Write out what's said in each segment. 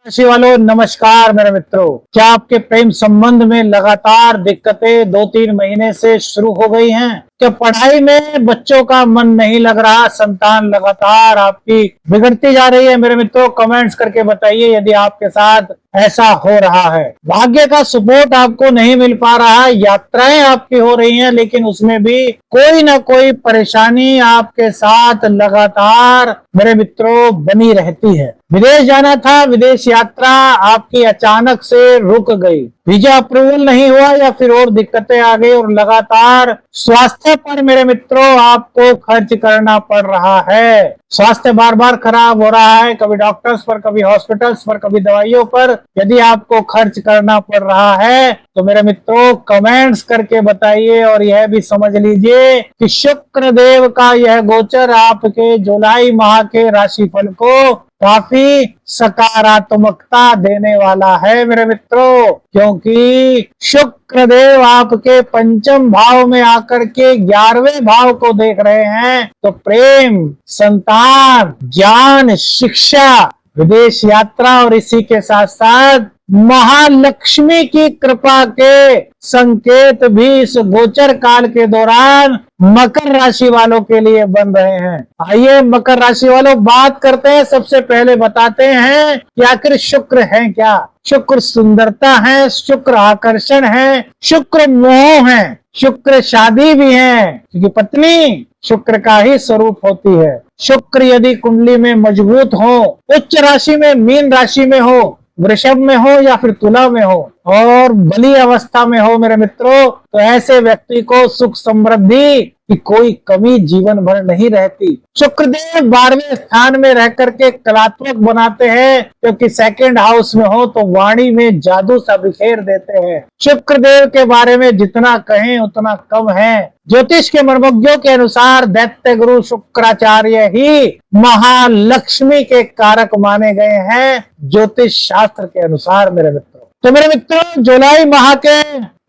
राशि वालों नमस्कार मेरे मित्रों। क्या आपके प्रेम संबंध में लगातार दिक्कतें 2-3 महीने से शुरू हो गई हैं? क्या पढ़ाई में बच्चों का मन नहीं लग रहा? संतान लगातार आपकी बिगड़ती जा रही है? मेरे मित्रों कमेंट्स करके बताइए यदि आपके साथ ऐसा हो रहा है। भाग्य का सपोर्ट आपको नहीं मिल पा रहा है, यात्राएं आपकी हो रही हैं लेकिन उसमें भी कोई ना कोई परेशानी आपके साथ लगातार मेरे मित्रों बनी रहती है। विदेश जाना था, विदेश यात्रा आपकी अचानक से रुक गई, वीजा अप्रूवल नहीं हुआ या फिर और दिक्कतें आ गई और लगातार स्वास्थ्य पर मेरे मित्रों आपको खर्च करना पड़ रहा है। स्वास्थ्य बार बार खराब हो रहा है, कभी डॉक्टर्स पर, कभी हॉस्पिटल्स पर, कभी दवाइयों पर यदि आपको खर्च करना पड़ रहा है तो मेरे मित्रों कमेंट्स करके बताइए और यह भी समझ लीजिए कि शुक्र देव का यह गोचर आपके जुलाई माह के राशिफल को काफी सकारात्मकता देने वाला है मेरे मित्रों, क्योंकि शुक्र देव आपके पंचम भाव में आकर के 11वें भाव को देख रहे हैं। तो प्रेम, संतान, ज्ञान, शिक्षा, विदेश यात्रा और इसी के साथ साथ महालक्ष्मी की कृपा के संकेत भी इस गोचर काल के दौरान मकर राशि वालों के लिए बन रहे हैं। आइए मकर राशि वालों बात करते हैं। सबसे पहले बताते हैं कि आखिर शुक्र है क्या। शुक्र सुंदरता है, शुक्र आकर्षण है, शुक्र मोह है, शुक्र शादी भी है, क्योंकि पत्नी शुक्र का ही स्वरूप होती है। शुक्र यदि कुंडली में मजबूत हो, उच्च राशि में, मीन राशि में हो, वृषभ में हो या फिर तुला में हो और बली अवस्था में हो मेरे मित्रों, तो ऐसे व्यक्ति को सुख समृद्धि की कोई कमी जीवन भर नहीं रहती। शुक्रदेव 12वें स्थान में रह करके कलात्मक बनाते हैं, क्योंकि सेकंड हाउस में हो तो वाणी में जादू सा बिखेर देते हैं। शुक्रदेव के बारे में जितना कहें उतना कम है। ज्योतिष के मर्मज्ञों के अनुसार दैत्य गुरु शुक्राचार्य ही महालक्ष्मी के कारक माने गए हैं ज्योतिष शास्त्र के अनुसार मेरे मित्रों। तो मेरे मित्रों जुलाई माह के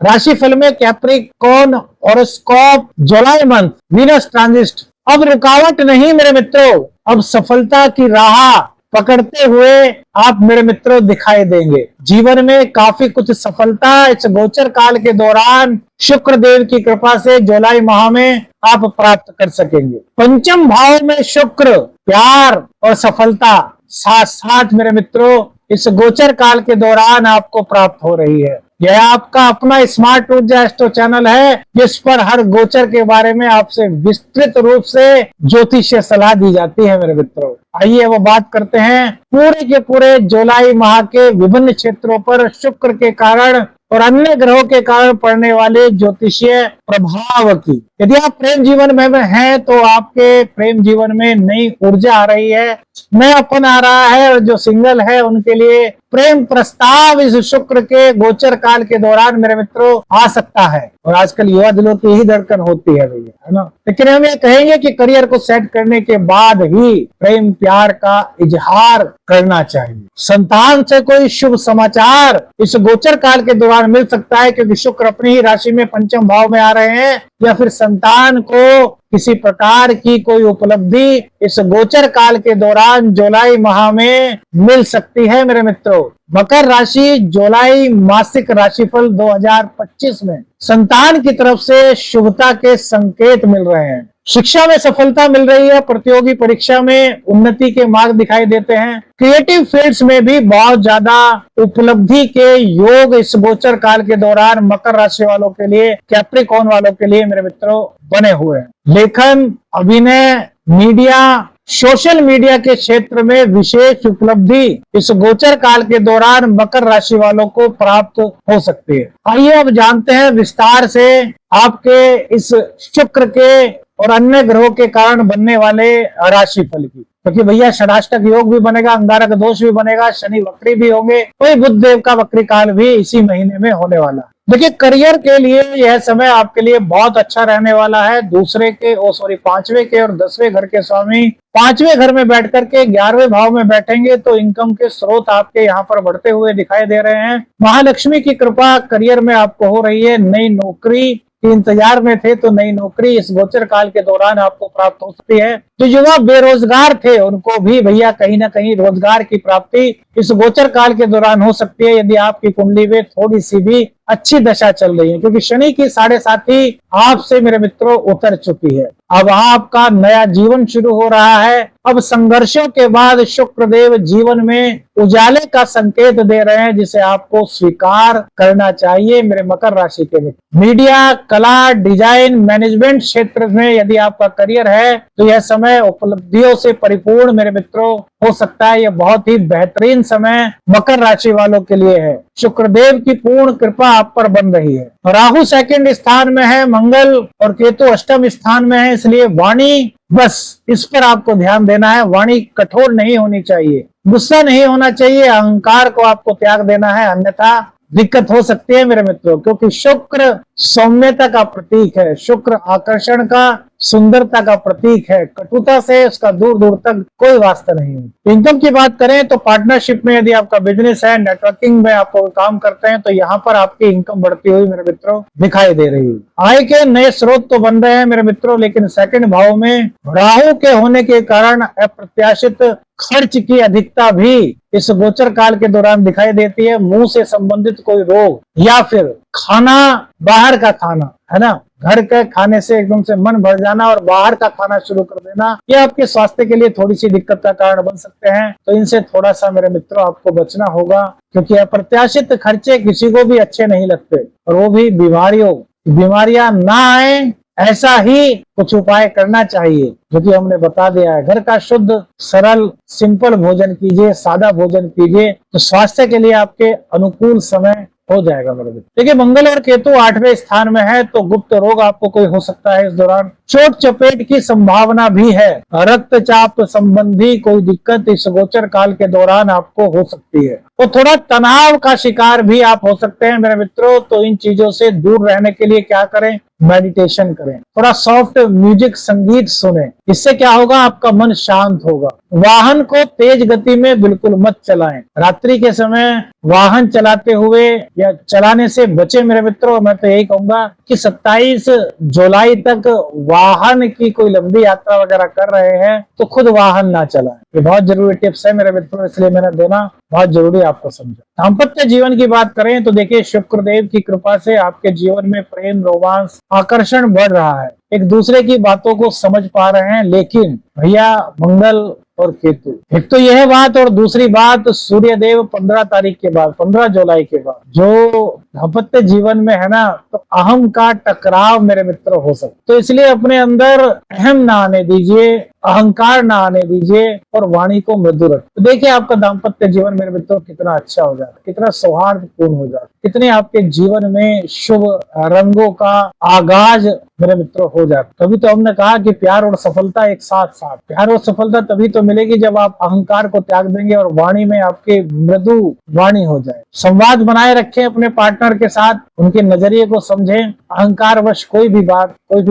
राशिफल में कैप्रिकॉर्न हॉरोस्कोप जुलाई मंथ वीनस ट्रांजिट। अब रुकावट नहीं मेरे मित्रों, अब सफलता की राह पकड़ते हुए आप मेरे मित्रों दिखाई देंगे। जीवन में काफी कुछ सफलता इस गोचर काल के दौरान शुक्र देव की कृपा से जुलाई माह में आप प्राप्त कर सकेंगे। पंचम भाव में शुक्र प्यार और सफलता साथ साथ मेरे मित्रों इस गोचर काल के दौरान आपको प्राप्त हो रही है। यह आपका अपना स्मार्ट ऊर्जा एस्ट्रो चैनल है, जिस पर हर गोचर के बारे में आपसे विस्तृत रूप से ज्योतिषीय सलाह दी जाती है मेरे मित्रों। आइए वो बात करते हैं पूरे के पूरे जुलाई माह के विभिन्न क्षेत्रों पर शुक्र के कारण और अन्य ग्रहों के कारण पड़ने वाले ज्योतिषीय प्रभाव की। यदि आप प्रेम जीवन में हैं तो आपके प्रेम जीवन में नई ऊर्जा आ रही है, नयापन आ रहा है, और जो सिंगल है उनके लिए प्रेम प्रस्ताव इस शुक्र के गोचर काल के दौरान मेरे मित्रों आ सकता है। और आजकल युवा दिलों की ही धड़कन होती है भैया, है ना। लेकिन हम ये कहेंगे कि करियर को सेट करने के बाद ही प्रेम प्यार का इजहार करना चाहिए। संतान से कोई शुभ समाचार इस गोचर काल के दौरान मिल सकता है, क्योंकि शुक्र अपनी ही राशि में पंचम भाव में आ रहे हैं। या फिर संतान को किसी प्रकार की कोई उपलब्धि इस गोचर काल के दौरान जुलाई माह में मिल सकती है मेरे मित्रों। मकर राशि जुलाई मासिक राशिफल 2025 में संतान की तरफ से शुभता के संकेत मिल रहे हैं। शिक्षा में सफलता मिल रही है, प्रतियोगी परीक्षा में उन्नति के मार्ग दिखाई देते हैं। क्रिएटिव फील्ड्स में भी बहुत ज्यादा उपलब्धि के योग इस गोचर काल के दौरान मकर राशि वालों के लिए, कैप्रिकॉर्न वालों के लिए मेरे मित्रों बने हुए हैं। लेखन, अभिनय, मीडिया, सोशल मीडिया के क्षेत्र में विशेष उपलब्धि इस गोचर काल के दौरान मकर राशि वालों को प्राप्त हो सकती है। आइए अब जानते हैं विस्तार से आपके इस शुक्र के और अन्य ग्रहों के कारण बनने वाले राशिफल की। क्योंकि भैया षडाष्टक योग भी बनेगा, अंगारक दोष भी बनेगा, शनि वक्री भी होंगे, वही बुध देव का वक्री काल भी इसी महीने में होने वाला। देखिए करियर के लिए यह समय आपके लिए बहुत अच्छा रहने वाला है। पांचवें के और 10वें घर के स्वामी 5वें घर में बैठ करके 11वें भाव में बैठेंगे तो इनकम के स्रोत आपके यहाँ पर बढ़ते हुए दिखाई दे रहे हैं। महालक्ष्मी की कृपा करियर में आपको हो रही है। नई नौकरी के इंतजार में थे तो नई नौकरी इस गोचर काल के दौरान आपको प्राप्त हो सकती है। जो युवा बेरोजगार थे उनको भी भैया कहीं ना कहीं रोजगार की प्राप्ति इस गोचर काल के दौरान हो सकती है, यदि आपकी कुंडली में थोड़ी सी भी अच्छी दशा चल रही है, क्योंकि शनि की 7.5 आपसे मेरे मित्रों उतर चुकी है। अब आपका नया जीवन शुरू हो रहा है। अब संघर्षों के बाद शुक्रदेव जीवन में उजाले का संकेत दे रहे हैं, जिसे आपको स्वीकार करना चाहिए मेरे मकर राशि के मित्र। मीडिया, कला, डिजाइन, मैनेजमेंट क्षेत्र में यदि आपका करियर है तो यह समय उपलब्धियों से परिपूर्ण मेरे मित्रों हो सकता है। यह बहुत ही बेहतरीन समय मकर राशि वालों के लिए है। शुक्रदेव की पूर्ण कृपा आप पर बन रही है। राहु 2nd स्थान में है, मंगल और केतु 8म स्थान में है, इसलिए वाणी बस इस पर आपको ध्यान देना है। वाणी कठोर नहीं होनी चाहिए, गुस्सा नहीं होना चाहिए, अहंकार को आपको त्याग देना है, अन्यथा दिक्कत हो सकती है मेरे मित्रों। क्योंकि शुक्र सौम्यता का प्रतीक है, शुक्र आकर्षण का, सुंदरता का प्रतीक है। कटुता से उसका दूर दूर तक कोई वास्ता नहीं है। इनकम की बात करें तो पार्टनरशिप में यदि आपका बिजनेस है, नेटवर्किंग में आप काम करते हैं, तो यहाँ पर आपकी इनकम बढ़ती हुई मेरे मित्रों दिखाई दे रही है। आय के नए स्रोत तो बन रहे हैं मेरे मित्रों, लेकिन 2nd भाव में राहु के होने के कारण अप्रत्याशित खर्च की अधिकता भी इस गोचर काल के दौरान दिखाई देती है। मुंह से संबंधित कोई रोग या फिर खाना, बाहर का खाना, है ना, घर के खाने से एकदम से मन भर जाना और बाहर का खाना शुरू कर देना, ये आपके स्वास्थ्य के लिए थोड़ी सी दिक्कत का कारण बन सकते हैं। तो इनसे थोड़ा सा मेरे मित्रों आपको बचना होगा, क्योंकि अप्रत्याशित खर्चे किसी को भी अच्छे नहीं लगते, और वो भी बीमारियां ना आए ऐसा ही कुछ उपाय करना चाहिए, जो कि हमने बता दिया है। घर का शुद्ध, सरल, सिंपल भोजन कीजिए, सादा भोजन कीजिए, तो स्वास्थ्य के लिए आपके अनुकूल समय हो जाएगा मेरे मित्र। देखिए, मंगल और केतु 8वें स्थान में है, तो गुप्त रोग आपको कोई हो सकता है इस दौरान। चोट चपेट की संभावना भी है। रक्तचाप संबंधी कोई दिक्कत इस गोचर काल के दौरान आपको हो सकती है। तो थोड़ा तनाव का शिकार भी आप हो सकते हैं मेरे मित्रों। तो इन चीजों से दूर रहने के लिए क्या करें? मेडिटेशन करें, थोड़ा सॉफ्ट म्यूजिक, संगीत सुने। इससे क्या होगा? आपका मन शांत होगा। वाहन को तेज गति में बिल्कुल मत चलाएं। रात्रि के समय वाहन चलाते हुए या चलाने से बचे मेरे मित्रों। मैं तो यही कहूंगा कि 27 जुलाई तक वाहन की कोई लंबी यात्रा वगैरह कर रहे हैं तो खुद वाहन ना चलाएं। ये बहुत जरूरी टिप्स है मेरे मित्रों, इसलिए मैंने देना बहुत जरूरी आपको समझा। दाम्पत्य जीवन की बात करें तो देखिए, शुक्रदेव की कृपा से आपके जीवन में प्रेम, रोमांस, आकर्षण बढ़ रहा है। एक दूसरे की बातों को समझ पा रहे हैं। लेकिन भैया, मंगल और केतु, एक तो यह बात, और दूसरी बात सूर्यदेव 15 तारीख के बाद, 15 जुलाई के बाद जो दाम्पत्य जीवन में है ना, तो अहम का टकराव मेरे मित्र हो सकता। तो इसलिए अपने अंदर अहम ना आने दीजिए, अहंकार ना आने दीजिए, और वाणी को मृदु रखें। तो देखिए, आपका दाम्पत्य जीवन मेरे मित्रों कितना अच्छा हो जाता है, कितना सौहार्दपूर्ण हो जाता है, कितने आपके जीवन में शुभ रंगों का आगाज मेरे मित्रों हो जाता। तभी तो हमने कहा कि प्यार और सफलता एक साथ साथ। प्यार और सफलता तभी तो मिलेगी जब आप अहंकार को त्याग देंगे और वाणी में आपके मृदु वाणी हो जाए। संवाद बनाए रखें अपने पार्टनर के साथ, उनके नजरिए को समझें। अहंकारवश कोई भी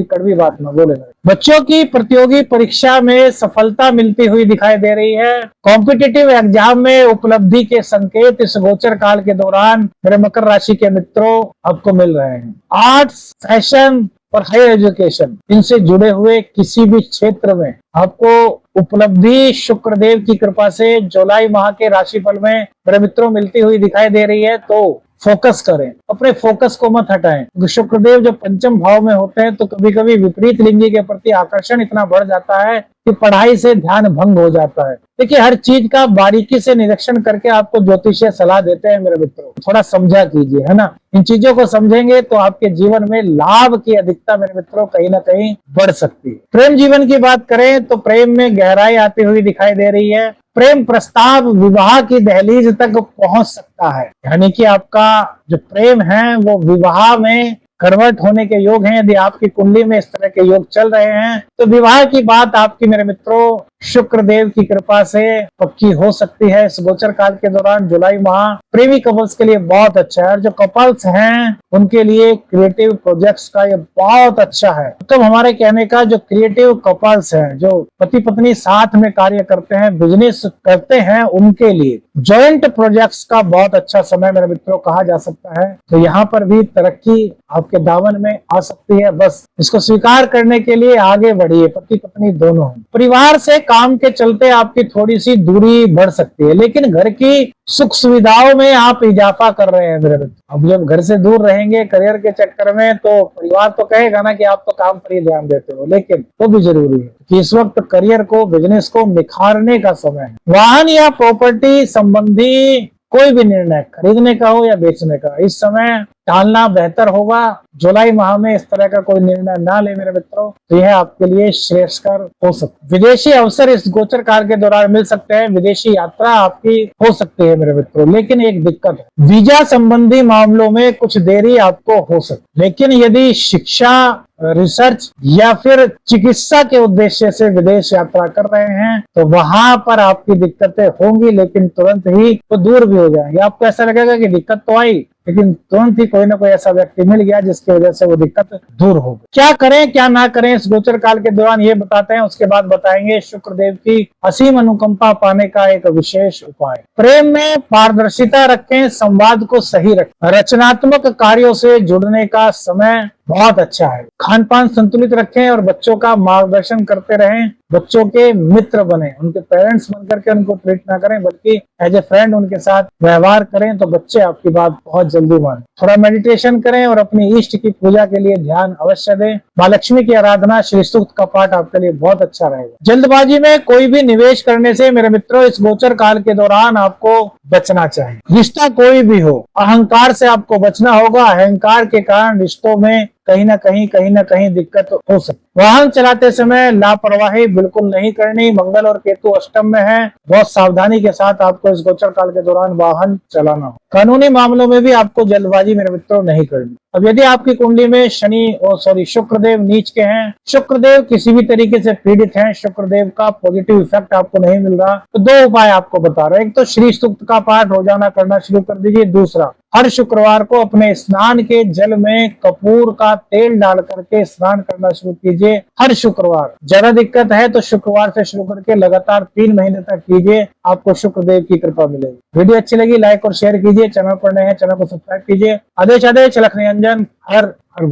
कड़वी बात न बोले। बच्चों की प्रतियोगी परीक्षा में सफलता मिलती हुई दिखाई दे रही है। कॉम्पिटिटिव एग्जाम में उपलब्धि के संकेत इस गोचर काल के दौरान मेरे मकर राशि के मित्रों आपको मिल रहे हैं। आर्ट्स, फैशन और हायर एजुकेशन, इनसे जुड़े हुए किसी भी क्षेत्र में आपको उपलब्धि शुक्रदेव की कृपा से जुलाई माह के राशिफल में मेरे मित्रों मिलती हुई दिखाई दे रही है। तो फोकस करें, अपने फोकस को मत हटाएं। शुक्रदेव जब पंचम भाव में होते हैं तो कभी कभी विपरीत लिंगी के प्रति आकर्षण इतना बढ़ जाता है कि पढ़ाई से ध्यान भंग हो जाता है। देखिए, हर चीज का बारीकी से निरीक्षण करके आपको ज्योतिषीय सलाह देते हैं मेरे मित्रों, थोड़ा समझा कीजिए, है ना। इन चीजों को समझेंगे तो आपके जीवन में लाभ की अधिकता मेरे मित्रों कहीं ना कहीं बढ़ सकती है। प्रेम जीवन की बात करें तो प्रेम में गहराई आती हुई दिखाई दे रही है। प्रेम प्रस्ताव विवाह की दहलीज तक पहुंच सकता है, यानी कि आपका जो प्रेम है वो विवाह में कन्वर्ट होने के योग हैं। यदि आपकी कुंडली में इस तरह के योग चल रहे हैं तो विवाह की बात आपकी मेरे मित्रों शुक्र देव की कृपा से पक्की हो सकती है। इस गोचर काल के दौरान जुलाई माह प्रेमी कपल्स के लिए बहुत अच्छा है, और जो कपल्स हैं उनके लिए क्रिएटिव प्रोजेक्ट्स का ये बहुत अच्छा है। तो हमारे कहने का जो क्रिएटिव कपल्स हैं, जो पति पत्नी साथ में कार्य करते हैं, बिजनेस करते हैं, उनके लिए जॉइंट प्रोजेक्ट्स का बहुत अच्छा समय मेरे मित्रों कहा जा सकता है। तो यहाँ पर भी तरक्की आपके दामन में आ सकती है, बस इसको स्वीकार करने के लिए आगे बढ़िए, पति पत्नी दोनों। परिवार से काम के चलते आपकी थोड़ी सी दूरी बढ़ सकती है, लेकिन घर की सुख सुविधाओं में आप इजाफा कर रहे हैं मेरे मित्र। अब जब घर से दूर रहेंगे करियर के चक्कर में, तो परिवार तो कहेगा ना कि आप तो काम पर ही ध्यान देते हो, लेकिन वो भी जरूरी है कि इस वक्त करियर को, बिजनेस को निखारने का समय है। वाहन या प्रॉपर्टी संबंधी कोई भी निर्णय खरीदने का हो या बेचने का, इस समय टालना बेहतर होगा। जुलाई माह में इस तरह का कोई निर्णय ना ले मेरे मित्रों, तो यह आपके लिए श्रेयस्कर हो सकता है। विदेशी अवसर इस गोचर काल के दौरान मिल सकते हैं, विदेशी यात्रा आपकी हो सकती है मेरे मित्रों, लेकिन एक दिक्कत है, वीजा संबंधी मामलों में कुछ देरी आपको हो सकती है। लेकिन यदि शिक्षा, रिसर्च या फिर चिकित्सा के उद्देश्य से विदेश यात्रा कर रहे हैं, तो वहां पर आपकी दिक्कतें होंगी, लेकिन तुरंत ही वो दूर भी हो जाएंगे। आपको ऐसा लगेगा कि दिक्कत तो आई, लेकिन तुरंत ही कोई ना कोई ऐसा व्यक्ति मिल गया जिसकी वजह से वो दिक्कत दूर हो गई। क्या करें क्या ना करें इस गोचर काल के दौरान, ये बताते हैं, उसके बाद बताएंगे शुक्र देव की असीम अनुकंपा पाने का एक विशेष उपाय। प्रेम में पारदर्शिता रखें, संवाद को सही रखें, रचनात्मक कार्यों से जुड़ने का समय बहुत अच्छा है। खान पान संतुलित रखें और बच्चों का मार्गदर्शन करते रहें, बच्चों के मित्र बने, उनके पेरेंट्स बनकर के उनको ट्रीट ना करें, बल्कि एज ए फ्रेंड उनके साथ व्यवहार करें, तो बच्चे आपकी बात बहुत जल्दी माने। थोड़ा मेडिटेशन करें और अपनी इष्ट की पूजा के लिए ध्यान अवश्य दें। माँ लक्ष्मी की आराधना, श्री सूक्त का पाठ आपके लिए बहुत अच्छा रहेगा। जल्दबाजी में कोई भी निवेश करने से मेरे मित्रों इस गोचर काल के दौरान आपको बचना चाहिए। रिश्ता कोई भी हो, अहंकार से आपको बचना होगा। अहंकार के कारण रिश्तों में कहीं ना कहीं दिक्कत हो सकती। वाहन चलाते समय लापरवाही बिल्कुल नहीं करनी। मंगल और केतु अष्टम में है, बहुत सावधानी के साथ आपको इस गोचर काल के दौरान वाहन चलाना हो। कानूनी मामलों में भी आपको जल्दबाजी मेरे मित्रों नहीं करनी। अब यदि आपकी कुंडली में शुक्रदेव नीच के हैं, शुक्रदेव किसी भी तरीके से पीड़ित हैं, शुक्रदेव का पॉजिटिव इफेक्ट आपको नहीं मिल रहा, तो दो उपाय आपको बता रहे हैं। एक तो श्री सूक्त का पाठ रोजाना करना शुरू कर दीजिए। दूसरा, हर शुक्रवार को अपने स्नान के जल में कपूर का तेल डाल करके स्नान करना शुरू कीजिए हर शुक्रवार। ज्यादा दिक्कत है तो शुक्रवार से शुरू करके लगातार 3 महीने तक कीजिए, आपको शुक्रदेव की कृपा मिलेगी। वीडियो अच्छी लगी लाइक और शेयर कीजिए, चैनल पर नए हैं चैनल को सब्सक्राइब कीजिए। आदेश लख निरंजन, हर हर